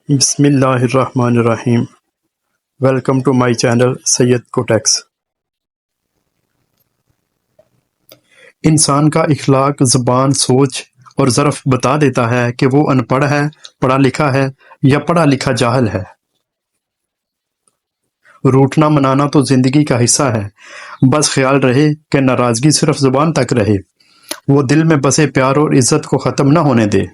بسم اللہ الرحمن الرحیم۔ Welcome to my channel Syed کوٹیکس۔ انسان کا اخلاق، زبان، سوچ اور ظرف بتا دیتا ہے کہ وہ ان پڑھ ہے، پڑھا لکھا ہے یا پڑھا لکھا جاہل ہے۔ روٹنا منانا تو زندگی کا حصہ ہے، بس خیال رہے کہ ناراضگی صرف زبان تک رہے، وہ دل میں بسے پیار اور عزت کو ختم نہ ہونے دے۔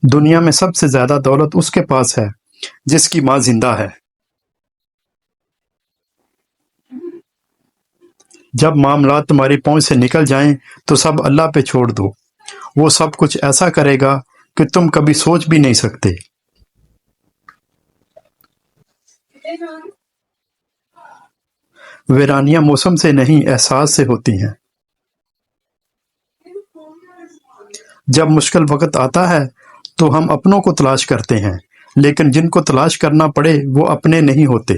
دنیا میں سب سے زیادہ دولت اس کے پاس ہے جس کی ماں زندہ ہے۔ جب معاملات تمہاری پہنچ سے نکل جائیں تو سب اللہ پہ چھوڑ دو، وہ سب کچھ ایسا کرے گا کہ تم کبھی سوچ بھی نہیں سکتے۔ ویرانیاں موسم سے نہیں، احساس سے ہوتی ہیں۔ جب مشکل وقت آتا ہے تو ہم اپنوں کو تلاش کرتے ہیں، لیکن جن کو تلاش کرنا پڑے وہ اپنے نہیں ہوتے۔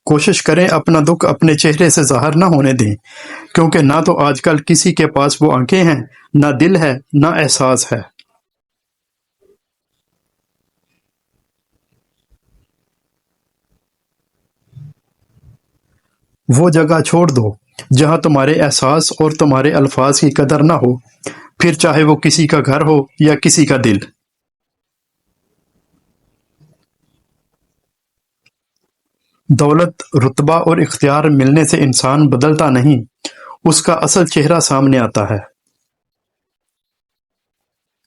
کوشش کریں اپنا دکھ اپنے چہرے سے ظاہر نہ ہونے دیں، کیونکہ نہ تو آج کل کسی کے پاس وہ آنکھیں ہیں، نہ دل ہے، نہ احساس ہے۔ وہ جگہ چھوڑ دو جہاں تمہارے احساس اور تمہارے الفاظ کی قدر نہ ہو، پھر چاہے وہ کسی کا گھر ہو یا کسی کا دل۔ دولت، رتبہ اور اختیار ملنے سے انسان بدلتا نہیں، اس کا اصل چہرہ سامنے آتا ہے۔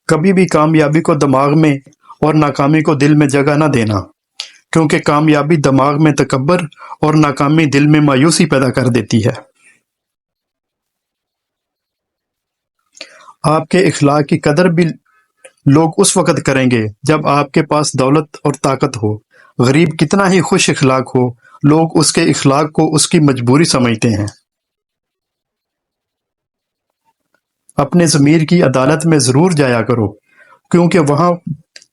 کبھی بھی کامیابی کو دماغ میں اور ناکامی کو دل میں جگہ نہ دینا، کیونکہ کامیابی دماغ میں تکبر اور ناکامی دل میں مایوسی پیدا کر دیتی ہے۔ آپ کے اخلاق کی قدر بھی لوگ اس وقت کریں گے جب آپ کے پاس دولت اور طاقت ہو۔ غریب کتنا ہی خوش اخلاق ہو، لوگ اس کے اخلاق کو اس کی مجبوری سمجھتے ہیں۔ اپنے ضمیر کی عدالت میں ضرور جایا کرو، کیونکہ وہاں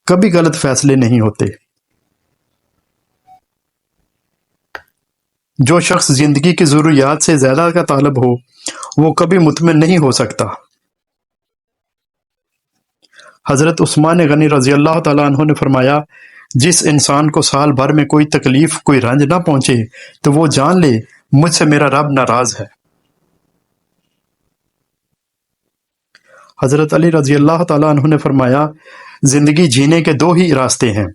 کبھی غلط فیصلے نہیں ہوتے۔ جو شخص زندگی کی ضروریات سے زیادہ کا طالب ہو، وہ کبھی مطمئن نہیں ہو سکتا۔ حضرت عثمان غنی رضی اللہ تعالیٰ عنہ نے فرمایا، جس انسان کو سال بھر میں کوئی تکلیف، کوئی رنج نہ پہنچے تو وہ جان لے مجھ سے میرا رب ناراض ہے۔ حضرت علی رضی اللہ تعالیٰ عنہ نے فرمایا، زندگی جینے کے دو ہی راستے ہیں،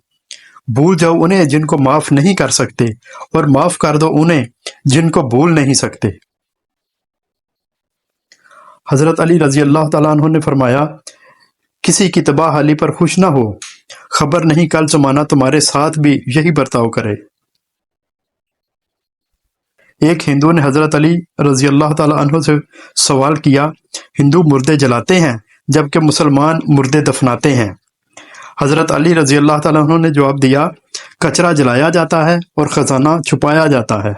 بھول جاؤ انہیں جن کو معاف نہیں کر سکتے، اور معاف کر دو انہیں جن کو بھول نہیں سکتے۔ حضرت علی رضی اللہ تعالیٰ عنہ نے فرمایا، کسی کی تباہ حالی پر خوش نہ ہو، خبر نہیں کل زمانہ تمہارے ساتھ بھی یہی برتاؤ کرے۔ ایک ہندو نے حضرت علی رضی اللہ تعالیٰ عنہ سے سوال کیا، ہندو مردے جلاتے ہیں جبکہ مسلمان مردے دفناتے ہیں۔ حضرت علی رضی اللہ تعالیٰ عنہ نے جواب دیا، کچرا جلایا جاتا ہے اور خزانہ چھپایا جاتا ہے۔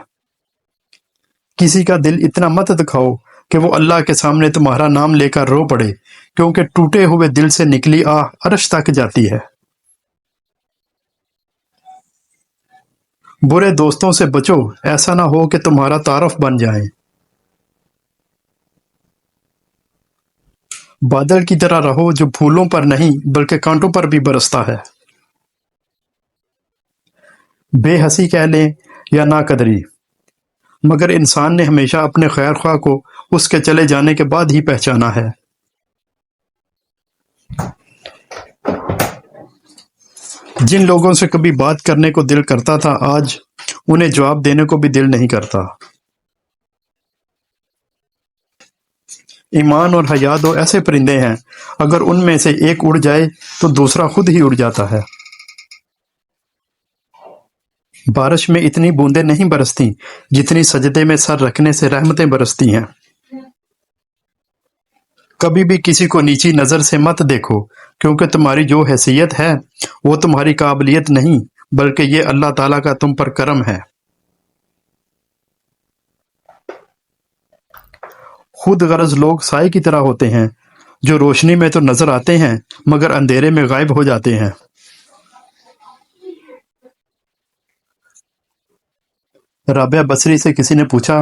کسی کا دل اتنا مت دکھاؤ کہ وہ اللہ کے سامنے تمہارا نام لے کر رو پڑے، کیونکہ ٹوٹے ہوئے دل سے نکلی آہ عرش تک جاتی ہے۔ برے دوستوں سے بچو، ایسا نہ ہو کہ تمہارا تعارف بن جائیں۔ بادل کی طرح رہو جو پھولوں پر نہیں بلکہ کانٹوں پر بھی برستا ہے۔ بے حسی کہہ لیں یا نا قدری، مگر انسان نے ہمیشہ اپنے خیر خواہ کو اس کے چلے جانے کے بعد ہی پہچانا ہے۔ جن لوگوں سے کبھی بات کرنے کو دل کرتا تھا، آج انہیں جواب دینے کو بھی دل نہیں کرتا۔ ایمان اور حیا دو ایسے پرندے ہیں، اگر ان میں سے ایک اڑ جائے تو دوسرا خود ہی اڑ جاتا ہے۔ بارش میں اتنی بوندیں نہیں برستی جتنی سجدے میں سر رکھنے سے رحمتیں برستی ہیں۔ کبھی بھی کسی کو نیچی نظر سے مت دیکھو، کیونکہ تمہاری جو حیثیت ہے وہ تمہاری قابلیت نہیں، بلکہ یہ اللہ تعالیٰ کا تم پر کرم ہے۔ خود غرض لوگ سائے کی طرح ہوتے ہیں، جو روشنی میں تو نظر آتے ہیں مگر اندھیرے میں غائب ہو جاتے ہیں۔ رابعہ بصری سے کسی نے پوچھا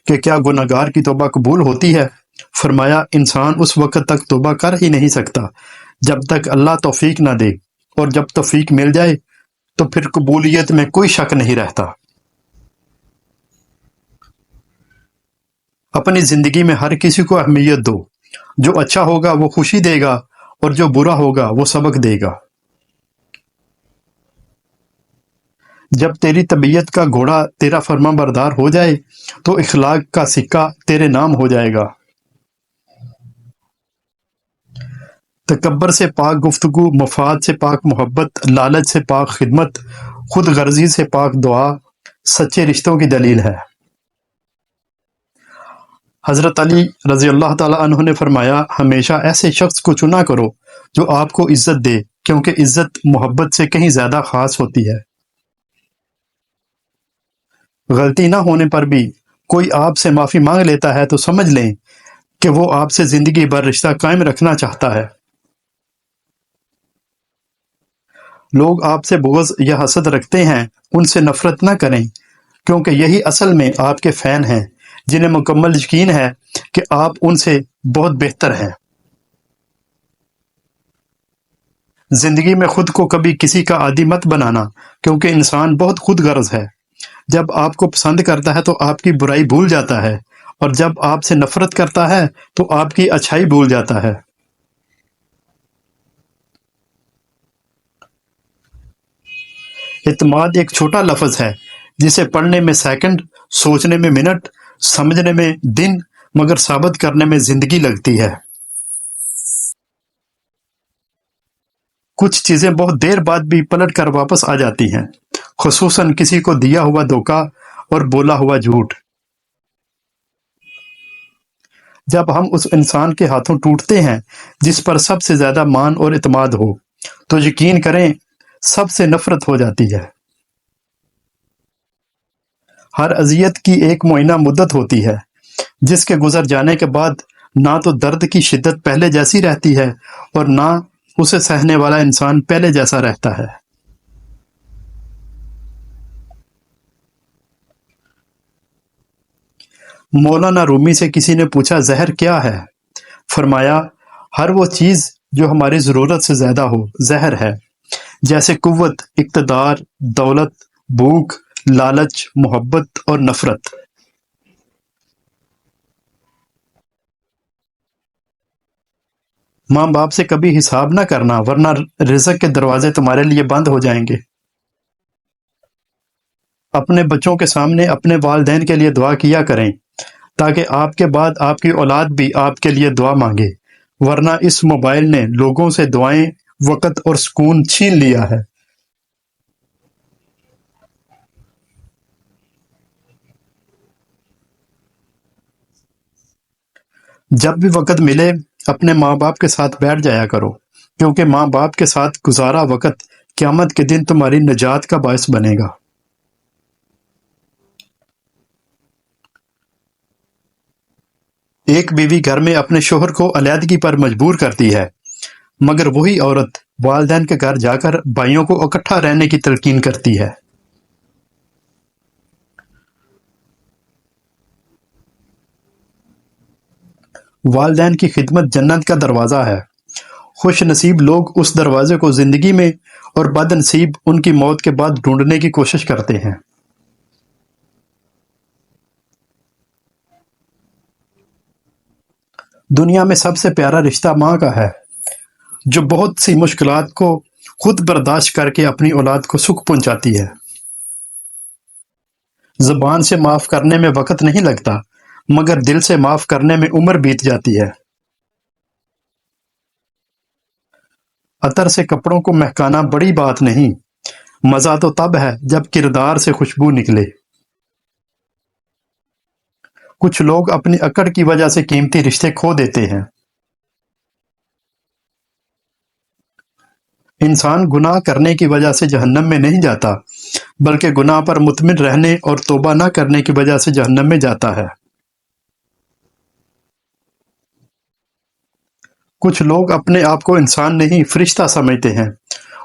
کہ کیا گناہگار کی توبہ قبول ہوتی ہے؟ فرمایا انسان اس وقت تک توبہ کر ہی نہیں سکتا جب تک اللہ توفیق نہ دے، اور جب توفیق مل جائے تو پھر قبولیت میں کوئی شک نہیں رہتا۔ اپنی زندگی میں ہر کسی کو اہمیت دو، جو اچھا ہوگا وہ خوشی دے گا اور جو برا ہوگا وہ سبق دے گا۔ جب تیری طبیعت کا گھوڑا تیرا فرما بردار ہو جائے تو اخلاق کا سکہ تیرے نام ہو جائے گا۔ تکبر سے پاک گفتگو، مفاد سے پاک محبت، لالچ سے پاک خدمت، خود غرضی سے پاک دعا سچے رشتوں کی دلیل ہے۔ حضرت علی رضی اللہ تعالیٰ عنہ نے فرمایا ہمیشہ ایسے شخص کو چنا کرو جو آپ کو عزت دے، کیونکہ عزت محبت سے کہیں زیادہ خاص ہوتی ہے۔ غلطی نہ ہونے پر بھی کوئی آپ سے معافی مانگ لیتا ہے تو سمجھ لیں کہ وہ آپ سے زندگی بھر رشتہ قائم رکھنا چاہتا ہے۔ لوگ آپ سے بغض یا حسد رکھتے ہیں، ان سے نفرت نہ کریں، کیونکہ یہی اصل میں آپ کے فین ہیں جنہیں مکمل یقین ہے کہ آپ ان سے بہت بہتر ہیں۔ زندگی میں خود کو کبھی کسی کا عادی مت بنانا، کیونکہ انسان بہت خود غرض ہے۔ جب آپ کو پسند کرتا ہے تو آپ کی برائی بھول جاتا ہے، اور جب آپ سے نفرت کرتا ہے تو آپ کی اچھائی بھول جاتا ہے۔ اعتماد ایک چھوٹا لفظ ہے جسے پڑھنے میں سیکنڈ، سوچنے میں منٹ، سمجھنے میں دن، مگر ثابت کرنے میں زندگی لگتی ہے۔ کچھ چیزیں بہت دیر بعد بھی پلٹ کر واپس آ جاتی ہیں، خصوصاً کسی کو دیا ہوا دھوکہ اور بولا ہوا جھوٹ۔ جب ہم اس انسان کے ہاتھوں ٹوٹتے ہیں جس پر سب سے زیادہ مان اور اعتماد ہو، تو یقین کریں سب سے نفرت ہو جاتی ہے۔ ہر اذیت کی ایک معینہ مدت ہوتی ہے، جس کے گزر جانے کے بعد نہ تو درد کی شدت پہلے جیسی رہتی ہے اور نہ اسے سہنے والا انسان پہلے جیسا رہتا ہے۔ مولانا رومی سے کسی نے پوچھا زہر کیا ہے؟ فرمایا ہر وہ چیز جو ہماری ضرورت سے زیادہ ہو زہر ہے، جیسے قوت، اقتدار، دولت، بھوک، لالچ، محبت اور نفرت۔ ماں باپ سے کبھی حساب نہ کرنا، ورنہ رزق کے دروازے تمہارے لیے بند ہو جائیں گے۔ اپنے بچوں کے سامنے اپنے والدین کے لیے دعا کیا کریں، تاکہ آپ کے بعد آپ کی اولاد بھی آپ کے لیے دعا مانگے، ورنہ اس موبائل نے لوگوں سے دعائیں، وقت اور سکون چھین لیا ہے۔ جب بھی وقت ملے اپنے ماں باپ کے ساتھ بیٹھ جایا کرو، کیونکہ ماں باپ کے ساتھ گزارا وقت قیامت کے دن تمہاری نجات کا باعث بنے گا۔ ایک بیوی گھر میں اپنے شوہر کو علیحدگی پر مجبور کرتی ہے، مگر وہی عورت والدین کے گھر جا کر بھائیوں کو اکٹھا رہنے کی تلقین کرتی ہے۔ والدین کی خدمت جنت کا دروازہ ہے۔ خوش نصیب لوگ اس دروازے کو زندگی میں، اور بد نصیب ان کی موت کے بعد ڈھونڈنے کی کوشش کرتے ہیں۔ دنیا میں سب سے پیارا رشتہ ماں کا ہے، جو بہت سی مشکلات کو خود برداشت کر کے اپنی اولاد کو سکھ پہنچاتی ہے۔ زبان سے معاف کرنے میں وقت نہیں لگتا، مگر دل سے معاف کرنے میں عمر بیت جاتی ہے۔ عطر سے کپڑوں کو مہکانا بڑی بات نہیں، مزہ تو تب ہے جب کردار سے خوشبو نکلے۔ کچھ لوگ اپنی اکڑ کی وجہ سے قیمتی رشتے کھو دیتے ہیں۔ انسان گناہ کرنے کی وجہ سے جہنم میں نہیں جاتا، بلکہ گناہ پر مطمئن رہنے اور توبہ نہ کرنے کی وجہ سے جہنم میں جاتا ہے۔ کچھ لوگ اپنے آپ کو انسان نہیں فرشتہ سمجھتے ہیں،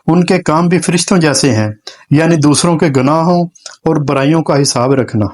ان کے کام بھی فرشتوں جیسے ہیں، یعنی دوسروں کے گناہوں اور برائیوں کا حساب رکھنا۔